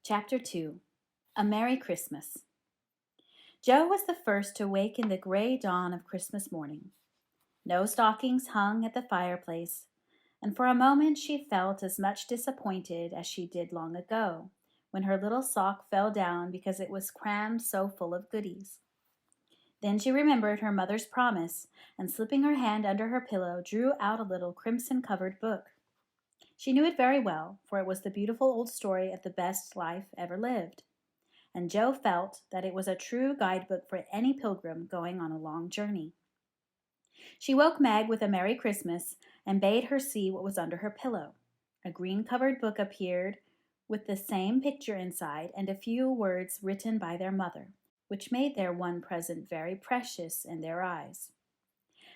Chapter 2 A Merry Christmas. Joe was the first to wake in the gray dawn of Christmas morning. No stockings hung at the fireplace, and for a moment she felt as much disappointed as she did long ago, when her little sock fell down because it was crammed so full of goodies. Then she remembered her mother's promise, and slipping her hand under her pillow, drew out a little crimson-covered book. She knew it very well, for it was the beautiful old story of the best life ever lived, and Joe felt that it was a true guidebook for any pilgrim going on a long journey. She woke Meg with a Merry Christmas and bade her see what was under her pillow. A green-covered book appeared with the same picture inside and a few words written by their mother, which made their one present very precious in their eyes.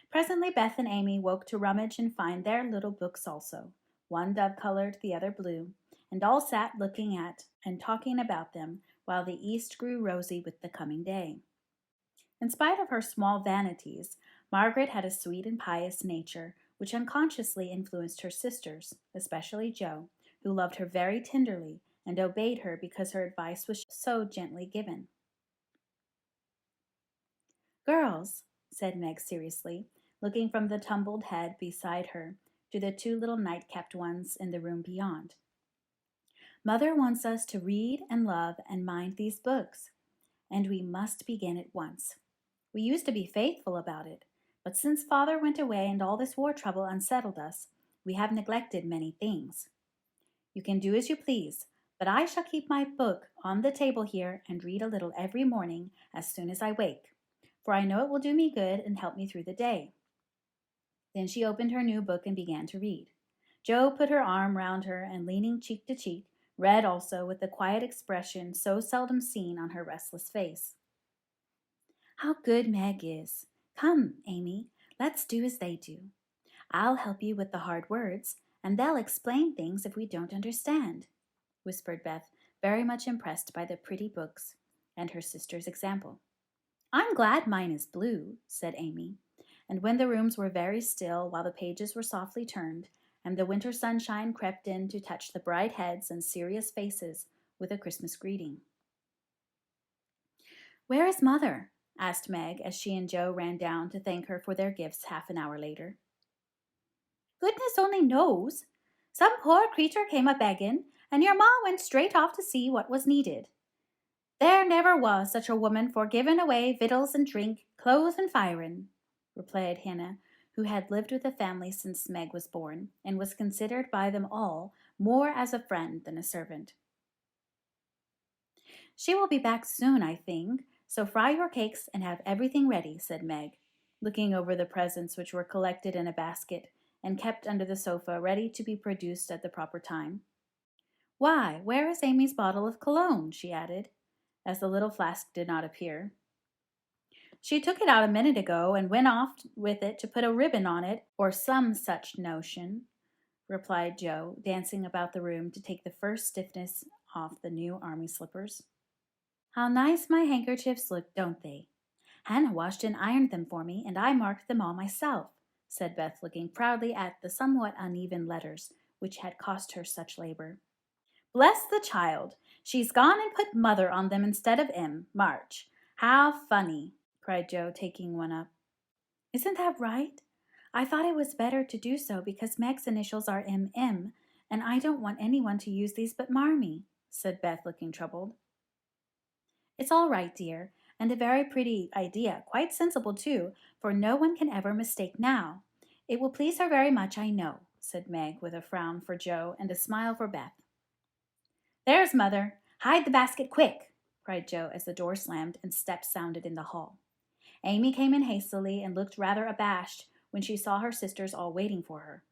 Presently Beth and Amy woke to rummage and find their little books also, one dove-colored, the other blue, and all sat looking at and talking about them while the east grew rosy with the coming day. In spite of her small vanities, Margaret had a sweet and pious nature which unconsciously influenced her sisters, especially Jo, who loved her very tenderly and obeyed her because her advice was so gently given. "Girls," said Meg seriously, looking from the tumbled head beside her to the two little night-capped ones in the room beyond, "Mother wants us to read and love and mind these books, and we must begin at once. We used to be faithful about it, but since Father went away and all this war trouble unsettled us, we have neglected many things. You can do as you please, but I shall keep my book on the table here and read a little every morning as soon as I wake, for I know it will do me good and help me through the day." Then she opened her new book and began to read. Jo put her arm round her and, leaning cheek to cheek, read also with the quiet expression so seldom seen on her restless face. "How good Meg is! Come, Amy, let's do as they do. I'll help you with the hard words, and they'll explain things if we don't understand," whispered Beth, very much impressed by the pretty books and her sister's example. "I'm glad mine is blue," said Amy, and when the rooms were very still while the pages were softly turned, and the winter sunshine crept in to touch the bright heads and serious faces with a Christmas greeting. "Where is Mother?" asked Meg as she and Jo ran down to thank her for their gifts half an hour later. "Goodness only knows. Some poor creature came a-beggin', and your ma went straight off to see what was needed. There never was such a woman for giving away victuals and drink, clothes and firin'," replied Hannah, who had lived with the family since Meg was born, and was considered by them all more as a friend than a servant. "She will be back soon, I think, so fry your cakes and have everything ready," said Meg, looking over the presents which were collected in a basket and kept under the sofa ready to be produced at the proper time. "Why, where is Amy's bottle of cologne?" she added, as the little flask did not appear. "She took it out a minute ago and went off with it to put a ribbon on it, or some such notion," replied Jo, dancing about the room to take the first stiffness off the new army slippers. "How nice my handkerchiefs look, don't they? Hannah washed and ironed them for me, and I marked them all myself," said Beth, looking proudly at the somewhat uneven letters which had cost her such labor. "Bless the child! She's gone and put Mother on them instead of March. How funny!" cried Jo, taking one up. "Isn't that right? I thought it was better to do so because Meg's initials are M.M., and I don't want anyone to use these but Marmee," said Beth, looking troubled. "It's all right, dear, and a very pretty idea, quite sensible too, for no one can ever mistake now. It will please her very much, I know," said Meg, with a frown for Jo and a smile for Beth. "There's Mother! Hide the basket quick!" cried Jo as the door slammed and steps sounded in the hall. Amy came in hastily and looked rather abashed when she saw her sisters all waiting for her.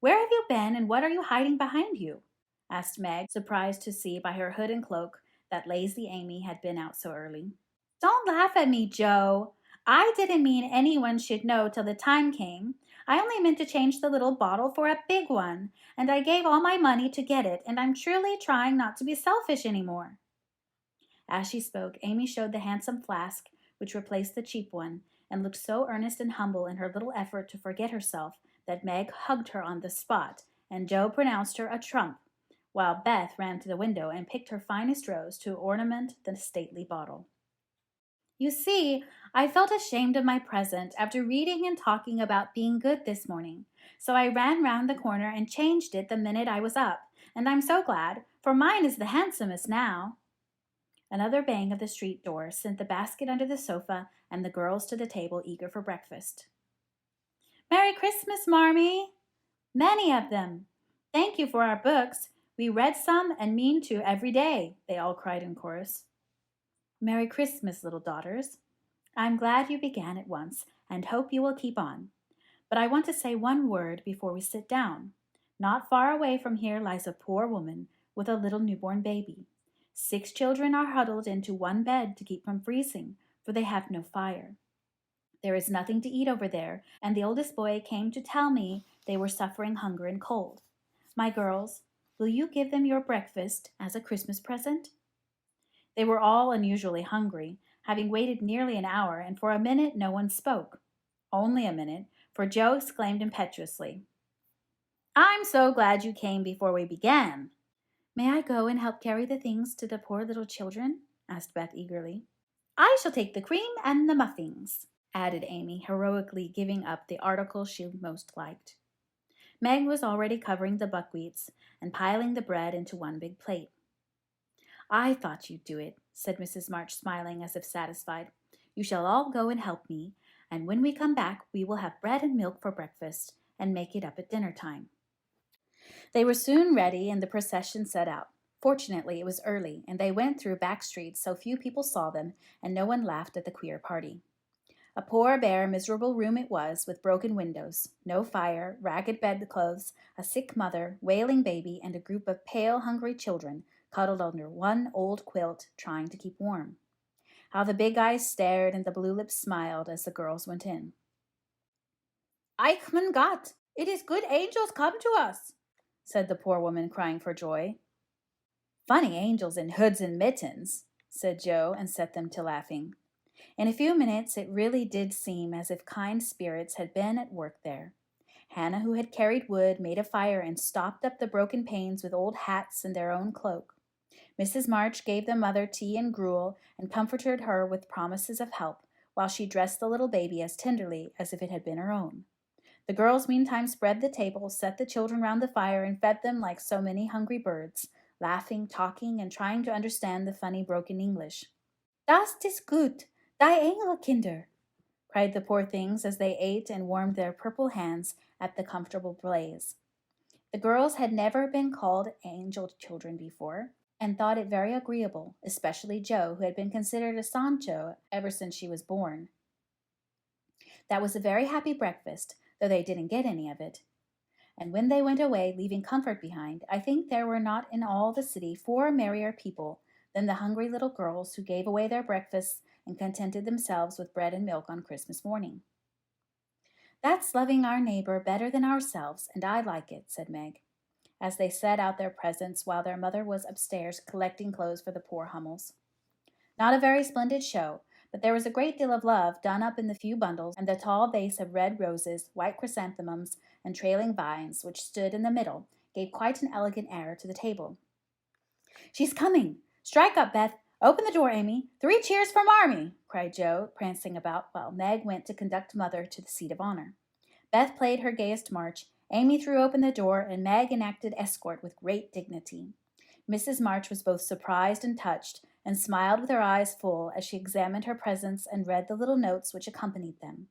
"Where have you been, and what are you hiding behind you?" asked Meg, surprised to see by her hood and cloak that lazy Amy had been out so early. "Don't laugh at me, Jo. I didn't mean anyone should know till the time came. I only meant to change the little bottle for a big one, and I gave all my money to get it, and I'm truly trying not to be selfish any more." As she spoke, Amy showed the handsome flask which replaced the cheap one, and looked so earnest and humble in her little effort to forget herself that Meg hugged her on the spot, and Jo pronounced her a trump, while Beth ran to the window and picked her finest rose to ornament the stately bottle. You see, I felt ashamed of my present after reading and talking about being good this morning, so I ran round the corner and changed it the minute I was up, and I'm so glad, for mine is the handsomest now. Another bang of the street door sent the basket under the sofa and the girls to the table eager for breakfast. Merry Christmas, Marmee! Many of them! Thank you for our books. We read some and mean to every day, they all cried in chorus. Merry Christmas, little daughters. I'm glad you began at once and hope you will keep on. But I want to say one word before we sit down. Not far away from here lies a poor woman with a little newborn baby. 6 children are huddled into one bed to keep from freezing, for they have no fire. There is nothing to eat over there, and the oldest boy came to tell me they were suffering hunger and cold. My girls, will you give them your breakfast as a Christmas present? They were all unusually hungry, having waited nearly an hour, and for a minute no one spoke. Only a minute, for Joe exclaimed impetuously, I'm so glad you came before we began. May I go and help carry the things to the poor little children? Asked Beth eagerly. I shall take the cream and the muffins, added Amy, heroically giving up the article she most liked. Meg was already covering the buckwheats and piling the bread into one big plate. I thought you'd do it, said Mrs. March, smiling as if satisfied. You shall all go and help me, and when we come back we will have bread and milk for breakfast and make it up at dinner time. They were soon ready, and the procession set out. Fortunately, it was early, and they went through back streets so few people saw them, and no one laughed at the queer party. A poor, bare, miserable room it was, with broken windows, no fire, ragged bedclothes, a sick mother, wailing baby, and a group of pale, hungry children cuddled under one old quilt, trying to keep warm. How the big eyes stared and the blue lips smiled as the girls went in. Eichmann Gott! It is good angels come to us, said the poor woman, crying for joy. Funny angels in hoods and mittens, said Joe, and set them to laughing. In a few minutes it really did seem as if kind spirits had been at work there. Hannah, who had carried wood, made a fire and stopped up the broken panes with old hats and their own cloak. Mrs. March gave the mother tea and gruel and comforted her with promises of help, while she dressed the little baby as tenderly as if it had been her own. The girls meantime spread the table, set the children round the fire, and fed them like so many hungry birds, laughing, talking, and trying to understand the funny broken English. Das ist gut, die Engelkinder, cried the poor things as they ate and warmed their purple hands at the comfortable blaze. The girls had never been called angel children before, and thought it very agreeable, especially Jo, who had been considered a Sancho ever since she was born. That was a very happy breakfast, though they didn't get any of it. And when they went away, leaving comfort behind, I think there were not in all the city 4 merrier people than the hungry little girls who gave away their breakfasts and contented themselves with bread and milk on Christmas morning. That's loving our neighbor better than ourselves, and I like it, said Meg, as they set out their presents while their mother was upstairs collecting clothes for the poor Hummels. Not a very splendid show, but there was a great deal of love done up in the few bundles, and the tall vase of red roses, white chrysanthemums, and trailing vines, which stood in the middle, gave quite an elegant air to the table. She's coming! Strike up, Beth! Open the door, Amy! 3 cheers for Marmee! Cried Jo, prancing about, while Meg went to conduct Mother to the seat of honor. Beth played her gayest march, Amy threw open the door, and Meg enacted escort with great dignity. Mrs. March was both surprised and touched, and smiled with her eyes full as she examined her presents and read the little notes which accompanied them.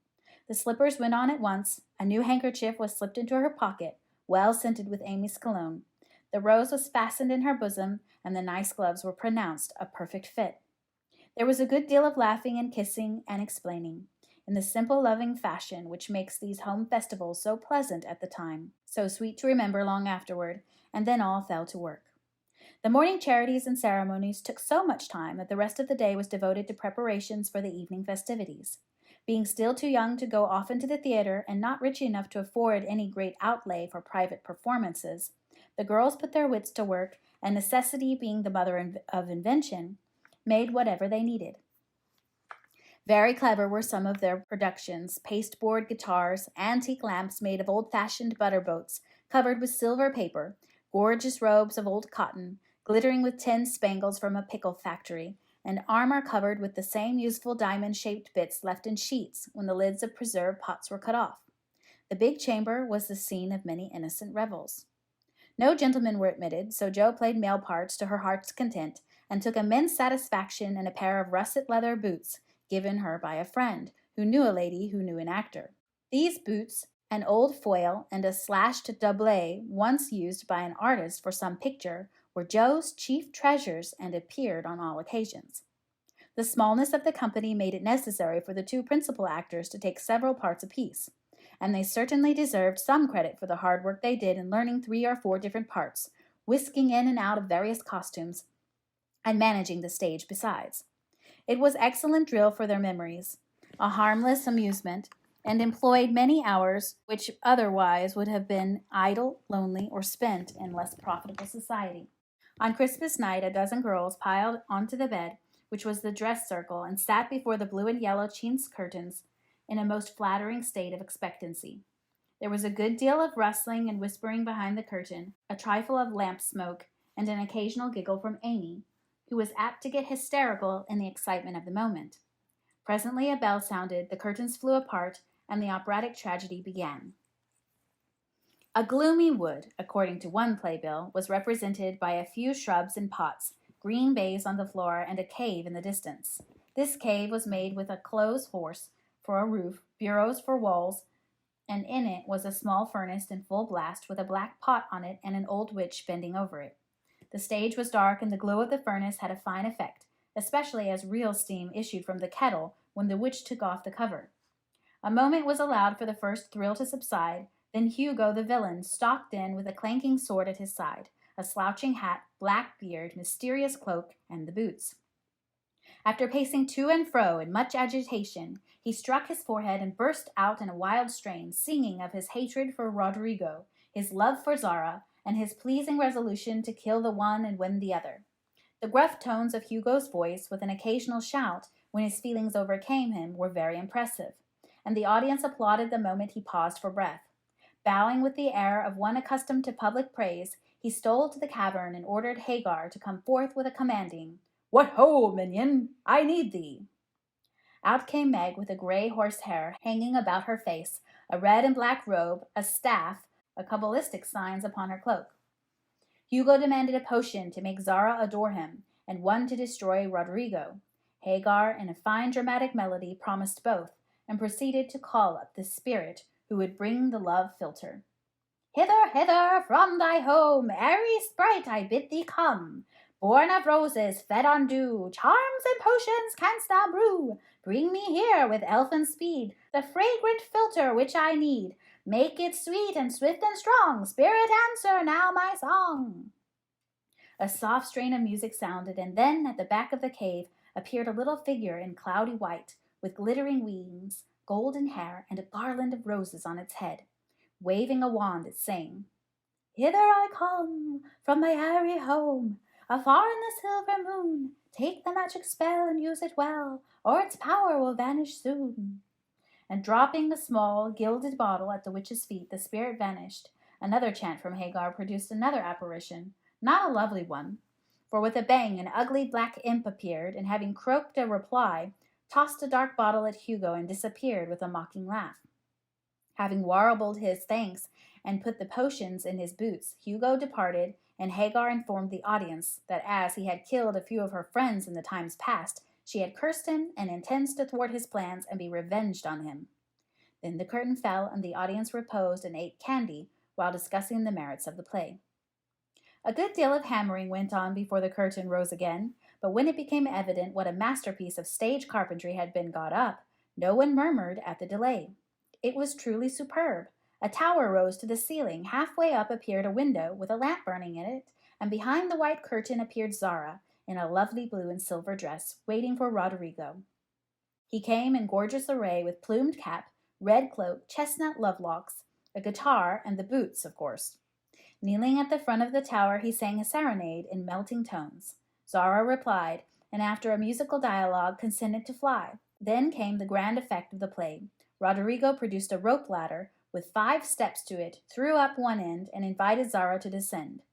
The slippers went on at once, a new handkerchief was slipped into her pocket, well scented with Amy's cologne. The rose was fastened in her bosom, and the nice gloves were pronounced a perfect fit. There was a good deal of laughing and kissing and explaining, in the simple, loving fashion which makes these home festivals so pleasant at the time, so sweet to remember long afterward, and then all fell to work. The morning charities and ceremonies took so much time that the rest of the day was devoted to preparations for the evening festivities. Being still too young to go often to the theater and not rich enough to afford any great outlay for private performances, the girls put their wits to work, and necessity being the mother of invention, made whatever they needed. Very clever were some of their productions: pasteboard guitars, antique lamps made of old-fashioned butter boats covered with silver paper, gorgeous robes of old cotton, glittering with tin spangles from a pickle factory, and armor covered with the same useful diamond-shaped bits left in sheets when the lids of preserved pots were cut off. The big chamber was the scene of many innocent revels. No gentlemen were admitted, so Jo played male parts to her heart's content and took immense satisfaction in a pair of russet leather boots given her by a friend who knew a lady who knew an actor. These boots, an old foil, and a slashed doublet once used by an artist for some picture, were Jo's chief treasures and appeared on all occasions. The smallness of the company made it necessary for the two principal actors to take several parts apiece, and they certainly deserved some credit for the hard work they did in learning 3 or 4 different parts, whisking in and out of various costumes, and managing the stage besides. It was excellent drill for their memories, a harmless amusement, and employed many hours which otherwise would have been idle, lonely, or spent in less profitable society. On Christmas night, a dozen girls piled onto the bed, which was the dress circle, and sat before the blue and yellow chintz curtains in a most flattering state of expectancy. There was a good deal of rustling and whispering behind the curtain, a trifle of lamp smoke, and an occasional giggle from Amy, who was apt to get hysterical in the excitement of the moment. Presently a bell sounded, the curtains flew apart, and the operatic tragedy began. A gloomy wood, according to one playbill, was represented by a few shrubs in pots, green baize on the floor, and a cave in the distance. This cave was made with a clothes horse for a roof, bureaus for walls, and in it was a small furnace in full blast with a black pot on it and an old witch bending over it. The stage was dark, and the glow of the furnace had a fine effect, especially as real steam issued from the kettle when the witch took off the cover. A moment was allowed for the first thrill to subside, then Hugo the villain stalked in with a clanking sword at his side, a slouching hat, black beard, mysterious cloak, and the boots. After pacing to and fro in much agitation, he struck his forehead and burst out in a wild strain, singing of his hatred for Roderigo, his love for Zara, and his pleasing resolution to kill the one and win the other. The gruff tones of Hugo's voice, with an occasional shout when his feelings overcame him, were very impressive, and the audience applauded the moment he paused for breath. Bowing with the air of one accustomed to public praise, he stole to the cavern and ordered Hagar to come forth with a commanding, "What ho, minion! I need thee!" Out came Meg with a gray horsehair hanging about her face, a red and black robe, a staff, a cabalistic signs upon her cloak. Hugo demanded a potion to make Zara adore him, and one to destroy Roderigo. Hagar, in a fine dramatic melody, promised both, and proceeded to call up the spirit who would bring the love philtre. "Hither, hither, from thy home, airy sprite, I bid thee come. Born of roses, fed on dew, charms and potions canst thou brew. Bring me here with elfin speed the fragrant philtre which I need. Make it sweet and swift and strong. Spirit, answer now my song." A soft strain of music sounded, and then at the back of the cave appeared a little figure in cloudy white, with glittering wings, golden hair, and a garland of roses on its head. Waving a wand, it sang, "Hither I come from my airy home, afar in the silver moon. Take the magic spell and use it well, or its power will vanish soon." And dropping a small gilded bottle at the witch's feet, the spirit vanished. Another chant from Hagar produced another apparition, not a lovely one, for with a bang an ugly black imp appeared, and having croaked a reply, tossed a dark bottle at Hugo and disappeared with a mocking laugh. Having warbled his thanks and put the potions in his boots, Hugo departed, and Hagar informed the audience that as he had killed a few of her friends in the times past, she had cursed him and intends to thwart his plans and be revenged on him. Then the curtain fell, and the audience reposed and ate candy while discussing the merits of the play. A good deal of hammering went on before the curtain rose again, but when it became evident what a masterpiece of stage carpentry had been got up, no one murmured at the delay. It was truly superb. A tower rose to the ceiling. Halfway up appeared a window with a lamp burning in it, and behind the white curtain appeared Zara, in a lovely blue and silver dress, waiting for Roderigo. He came in gorgeous array with plumed cap, red cloak, chestnut lovelocks, a guitar, and the boots, of course. Kneeling at the front of the tower, he sang a serenade in melting tones. Zara replied, and after a musical dialogue consented to fly. Then came the grand effect of the play. Roderigo produced a rope ladder with 5 steps to it, threw up one end, and invited Zara to descend.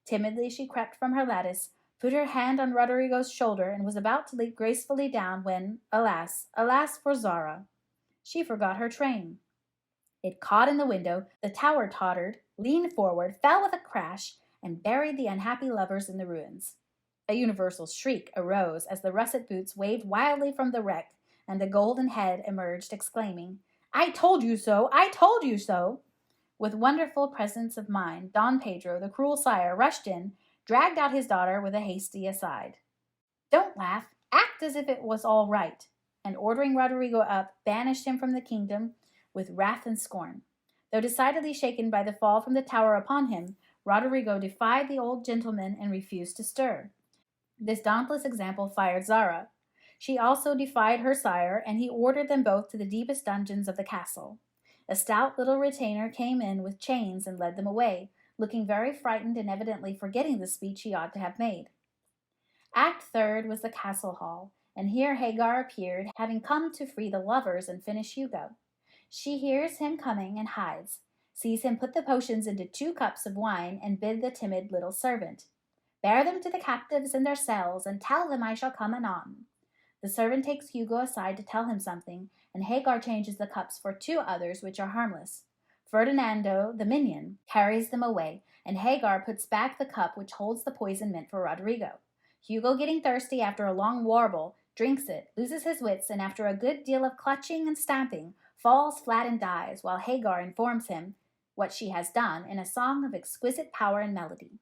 Timidly she crept from her lattice, put her hand on Roderigo's shoulder, and was about to leap gracefully down when, alas, alas for Zara! She forgot her train. It caught in the window, the tower tottered, leaned forward, fell with a crash, and buried the unhappy lovers in the ruins. A universal shriek arose as the russet boots waved wildly from the wreck, and the golden head emerged, exclaiming, "I told you so! I told you so!" With wonderful presence of mind, Don Pedro, the cruel sire, rushed in, dragged out his daughter with a hasty aside. "Don't laugh, act as if it was all right," and ordering Roderigo up, banished him from the kingdom with wrath and scorn. Though decidedly shaken by the fall from the tower upon him, Roderigo defied the old gentleman and refused to stir. This dauntless example fired Zara. She also defied her sire, and he ordered them both to the deepest dungeons of the castle. A stout little retainer came in with chains and led them away, looking very frightened and evidently forgetting the speech he ought to have made. Act third was the castle hall, and here Hagar appeared, having come to free the lovers and finish Hugo. She hears him coming and hides, sees him put the potions into 2 cups of wine, and bid the timid little servant, "Bear them to the captives in their cells, and tell them I shall come anon." The servant takes Hugo aside to tell him something, and Hagar changes the cups for 2 others which are harmless. Ferdinando, the minion, carries them away, and Hagar puts back the cup which holds the poison meant for Roderigo. Hugo, getting thirsty after a long warble, drinks it, loses his wits, and after a good deal of clutching and stamping, falls flat and dies, while Hagar informs him what she has done in a song of exquisite power and melody.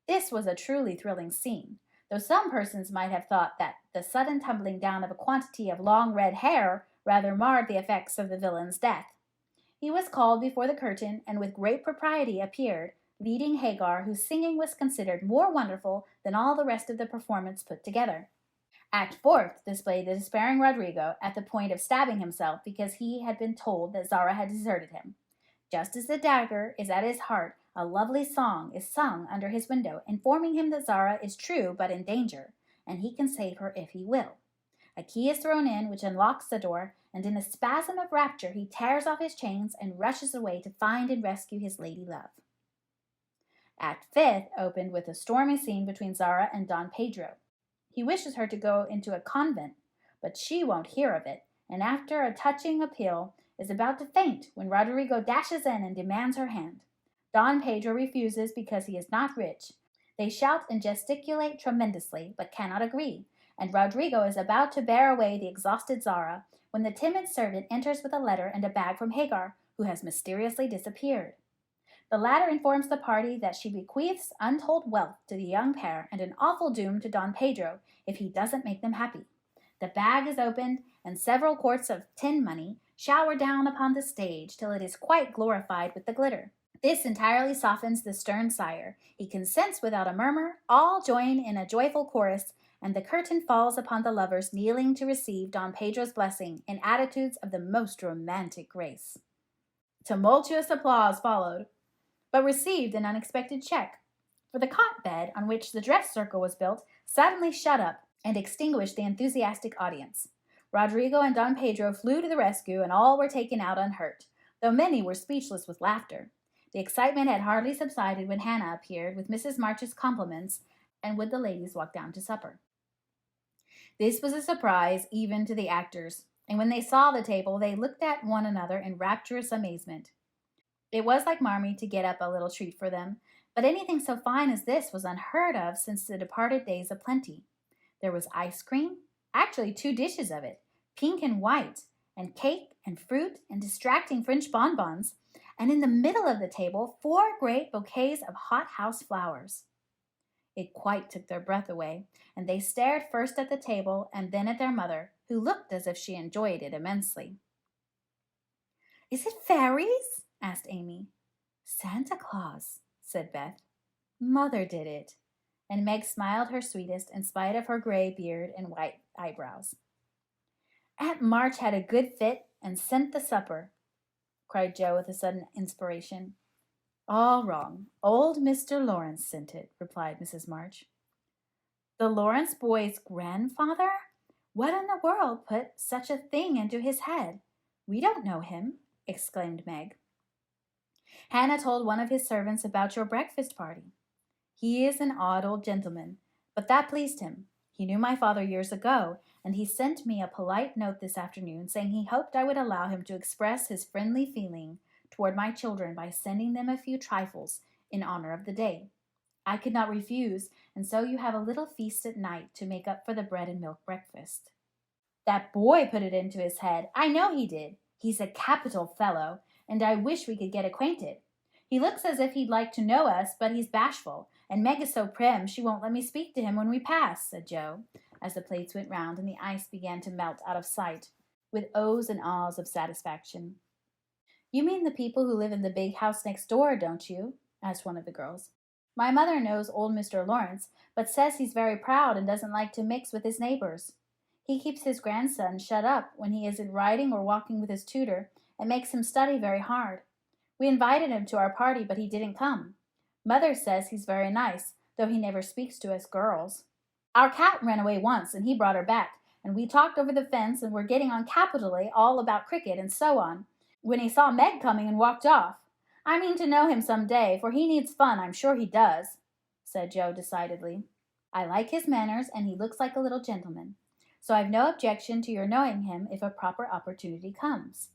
This was a truly thrilling scene, though some persons might have thought that the sudden tumbling down of a quantity of long red hair rather marred the effects of the villain's death. He was called before the curtain, and with great propriety appeared, leading Hagar, whose singing was considered more wonderful than all the rest of the performance put together. Act fourth displayed the despairing Roderigo at the point of stabbing himself because he had been told that Zara had deserted him. Just as the dagger is at his heart, a lovely song is sung under his window, informing him that Zara is true but in danger, and he can save her if he will. A key is thrown in, which unlocks the door, and in a spasm of rapture he tears off his chains and rushes away to find and rescue his lady love. Act fifth opened with a stormy scene between Zara and Don Pedro. He wishes her to go into a convent, but she won't hear of it, and after a touching appeal, is about to faint when Roderigo dashes in and demands her hand. Don Pedro refuses because he is not rich. They shout and gesticulate tremendously, but cannot agree, and Roderigo is about to bear away the exhausted Zara when the timid servant enters with a letter and a bag from Hagar, who has mysteriously disappeared. The latter informs the party that she bequeaths untold wealth to the young pair and an awful doom to Don Pedro if he doesn't make them happy. The bag is opened, and several quarts of tin money shower down upon the stage till it is quite glorified with the glitter. This entirely softens the stern sire. He consents without a murmur, all join in a joyful chorus, and the curtain falls upon the lovers kneeling to receive Don Pedro's blessing in attitudes of the most romantic grace. Tumultuous applause followed, but received an unexpected check, for the cot bed on which the dress circle was built suddenly shut up and extinguished the enthusiastic audience. Roderigo and Don Pedro flew to the rescue, and all were taken out unhurt, though many were speechless with laughter. The excitement had hardly subsided when Hannah appeared with Mrs. March's compliments, and would the ladies walk down to supper. This was a surprise even to the actors, and when they saw the table, they looked at one another in rapturous amazement. It was like Marmee to get up a little treat for them, but anything so fine as this was unheard of since the departed days of plenty. There was ice cream, actually 2 dishes of it, pink and white, and cake and fruit and distracting French bonbons, and in the middle of the table 4 great bouquets of hothouse flowers. It quite took their breath away, and they stared first at the table and then at their mother, who looked as if she enjoyed it immensely. "Is it fairies?" asked Amy. "Santa Claus," said Beth. "Mother did it," and Meg smiled her sweetest in spite of her gray beard and white eyebrows. "Aunt March had a good fit and sent the supper," cried Joe with a sudden inspiration. "All wrong. Old Mr. Lawrence sent it," replied Mrs. March. "The Lawrence boy's grandfather? What in the world put such a thing into his head? We don't know him," exclaimed Meg. "Hannah told one of his servants about your breakfast party." He is an odd old gentleman, but that pleased him. He knew my father years ago, and he sent me a polite note this afternoon saying he hoped I would allow him to express his friendly feeling toward my children by sending them a few trifles in honor of the day. I could not refuse, and so you have a little feast at night to make up for the bread and milk breakfast. That boy put it into his head. I know he did. He's a capital fellow, and I wish we could get acquainted. He looks as if he'd like to know us, but he's bashful, and Meg is so prim she won't let me speak to him when we pass, said Joe, as the plates went round and the ice began to melt out of sight, with ohs and ahs of satisfaction. You mean the people who live in the big house next door, don't you? Asked one of the girls. My mother knows old Mr. Lawrence, but says he's very proud and doesn't like to mix with his neighbors. He keeps his grandson shut up when he isn't riding or walking with his tutor, and makes him study very hard. We invited him to our party, but he didn't come. Mother says he's very nice, though he never speaks to us girls. Our cat ran away once, and he brought her back, and we talked over the fence and were getting on capitally all about cricket and so on, when he saw Meg coming and walked off. I mean to know him some day, for he needs fun, I'm sure he does, said Joe decidedly. I like his manners, and he looks like a little gentleman, so I've no objection to your knowing him if a proper opportunity comes.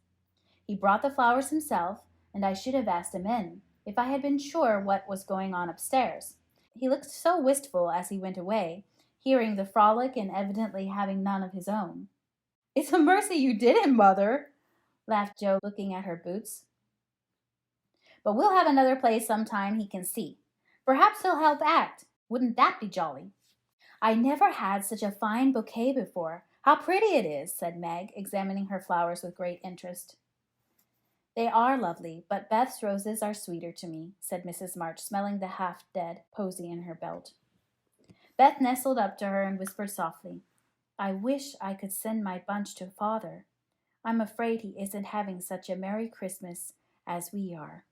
He brought the flowers himself, and I should have asked him in, if I had been sure what was going on upstairs. He looked so wistful as he went away, hearing the frolic and evidently having none of his own. It's a mercy you didn't, Mother, laughed Joe, looking at her boots. But we'll have another play sometime he can see. Perhaps he'll help act. Wouldn't that be jolly? I never had such a fine bouquet before. How pretty it is, said Meg, examining her flowers with great interest. They are lovely, but Beth's roses are sweeter to me, said Mrs. March, smelling the half-dead posy in her belt. Beth nestled up to her and whispered softly, I wish I could send my bunch to Father. I'm afraid he isn't having such a Merry Christmas as we are.